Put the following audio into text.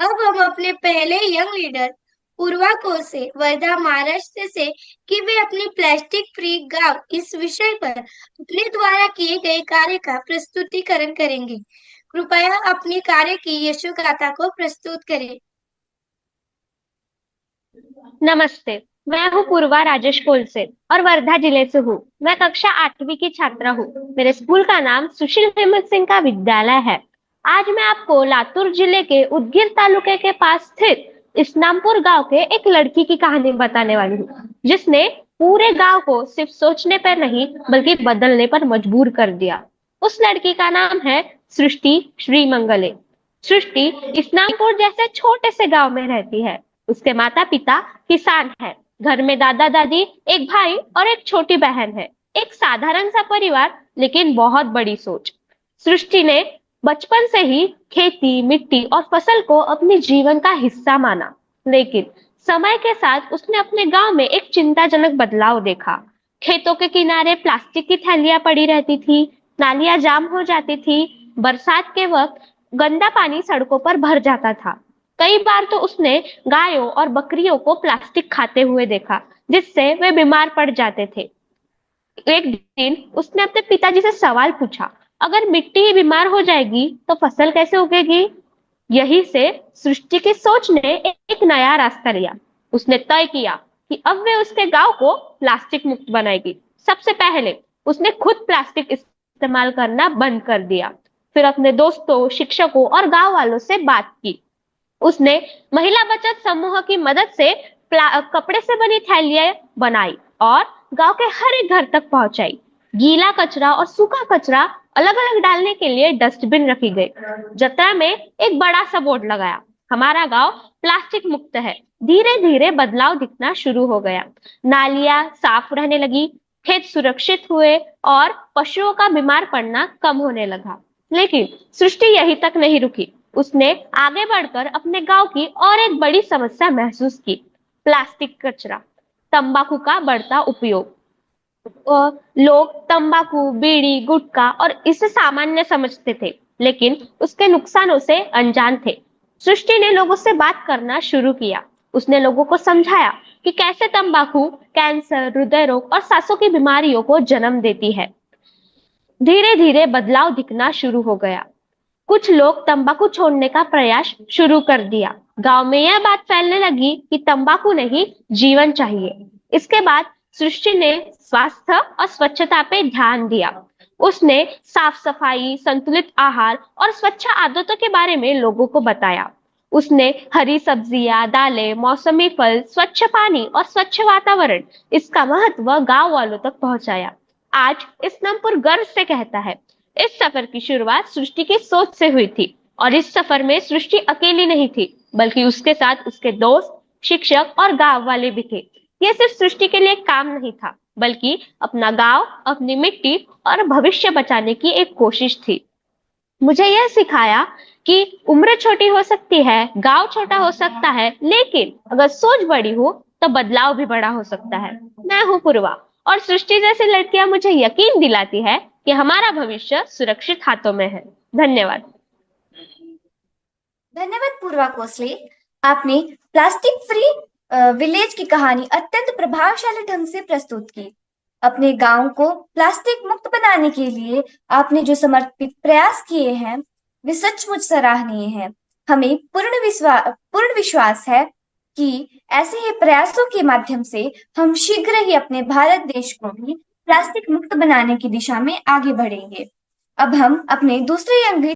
अब हम अपने पहले यंग लीडर पूर्वा को से वर्धा महाराष्ट्र से कि वे अपनी प्लास्टिक फ्री गांव इस विषय पर अपने द्वारा किए गए कार्य का प्रस्तुतिकरण करेंगे। कृपया अपने कार्य की यशोगाथा को प्रस्तुत करें। नमस्ते। मैं हूँ पूर्वा राजेश कोलसे और वर्धा जिले से हूँ। मैं कक्षा 8वीं की छात्रा हूँ। मेरे स्कूल का नाम सुशील हेमंत सिंह का विद्यालय है। आज मैं आपको लातूर जिले के उदगीर तालुके के पास स्थित इस्लामपुर गांव के एक लड़की की कहानी बताने वाली हूँ, जिसने पूरे गांव को सिर्फ सोचने पर नहीं बल्कि बदलने पर मजबूर कर दिया। उस लड़की का नाम है सृष्टि श्रीमंगले। सृष्टि इस्लामपुर जैसे छोटे से गांव में रहती है। उसके माता पिता किसान हैं। घर में दादा दादी, एक भाई और एक छोटी बहन है। एक साधारण सा परिवार, लेकिन बहुत बड़ी सोच। सृष्टि ने बचपन से ही खेती, मिट्टी और फसल को अपने जीवन का हिस्सा माना। लेकिन समय के साथ उसने अपने गांव में एक चिंताजनक बदलाव देखा। खेतों के किनारे प्लास्टिक की थैलियां पड़ी रहती थी, नालियां जाम हो जाती थी, बरसात के वक्त गंदा पानी सड़कों पर भर जाता था। कई बार तो उसने गायों और बकरियों को प्लास्टिक खाते हुए देखा, जिससे वे बीमार पड़ जाते थे। एक दिन उसने अपने पिताजी से सवाल पूछा, अगर मिट्टी ही बीमार हो जाएगी तो फसल कैसे उगेगी? यही से सृष्टि की सोच ने एक नया रास्ता लिया। उसने तय किया कि अब वे उसके गांव को प्लास्टिक मुक्त बनाएगी। सबसे पहले उसने खुद प्लास्टिक इस्तेमाल करना बंद कर दिया। फिर अपने दोस्तों, शिक्षकों और गांव वालों से बात की। उसने महिला बचत समूह की मदद से कपड़े से बनी थैलियां बनाई और गांव के हर एक घर तक पहुंचाई। गीला कचरा और सूखा कचरा अलग अलग डालने के लिए डस्टबिन रखी गई। जत्रा में एक बड़ा सा बोर्ड लगाया, हमारा गांव प्लास्टिक मुक्त है। धीरे धीरे बदलाव दिखना शुरू हो गया। नालियां साफ रहने लगी, खेत सुरक्षित हुए और पशुओं का बीमार पड़ना कम होने लगा। लेकिन सृष्टि यहीं तक नहीं रुकी। उसने आगे बढ़कर अपने गांव की और एक बड़ी समस्या महसूस की, प्लास्टिक कचरा, तंबाकू का बढ़ता उपयोग। लोग तंबाकू, बीड़ी, गुटखा और इसे सामान्य समझते थे, लेकिन उसके नुकसानों से अनजान थे। सृष्टि ने लोगों से बात करना शुरू किया। उसने लोगों को समझाया कि कैसे तंबाकू कैंसर, हृदय रोग और सांसों की बीमारियों को जन्म देती है। धीरे धीरे बदलाव दिखना शुरू हो गया। कुछ लोग तंबाकू छोड़ने का प्रयास शुरू कर दिया। गांव में यह बात फैलने लगी कि तंबाकू नहीं, जीवन चाहिए। इसके बाद सृष्टि ने स्वास्थ्य और स्वच्छता पे ध्यान दिया। उसने साफ सफाई, संतुलित आहार और स्वच्छ आदतों के बारे में लोगों को बताया। उसने हरी सब्जियां, दालें, मौसमी फल, स्वच्छ पानी और स्वच्छ वातावरण, इसका महत्व गांव वालों तक पहुंचाया। आज इस्लामपुर गर्व से कहता है, इस सफर की शुरुआत सृष्टि की सोच से हुई थी और इस सफर में सृष्टि अकेली नहीं थी, बल्कि उसके साथ उसके दोस्त, शिक्षक और गांव वाले भी थे। यह सिर्फ सृष्टि के लिए काम नहीं था, बल्कि अपना गांव, अपनी मिट्टी और भविष्य बचाने की एक कोशिश थी। मुझे यह सिखाया कि उम्र छोटी हो सकती है, गांव छोटा हो सकता है, लेकिन अगर सोच बड़ी हो तो बदलाव भी बड़ा हो सकता है। मैं हूँ पूर्वा और सृष्टि जैसी लड़कियां मुझे यकीन दिलाती है कि हमारा भविष्य सुरक्षित हाथों में है। धन्यवाद। धन्यवाद पूर्वा कोसले। आपने प्लास्टिक फ्री विलेज की कहानी अत्यंत प्रभावशाली ढंग से प्रस्तुत की। अपने गांव को प्लास्टिक मुक्त बनाने के लिए आपने जो समर्पित प्रयास किए हैं, वे सचमुच सराहनीय हैं। हमें पूर्ण विश्वास है कि ऐसे ही प्रयासों के माध्यम से हम शीघ्र ही अपने भारत देश को भी प्लास्टिक मुक्त बनाने की दिशा में आगे बढ़ेंगे। अब हम अपने दूसरे अंग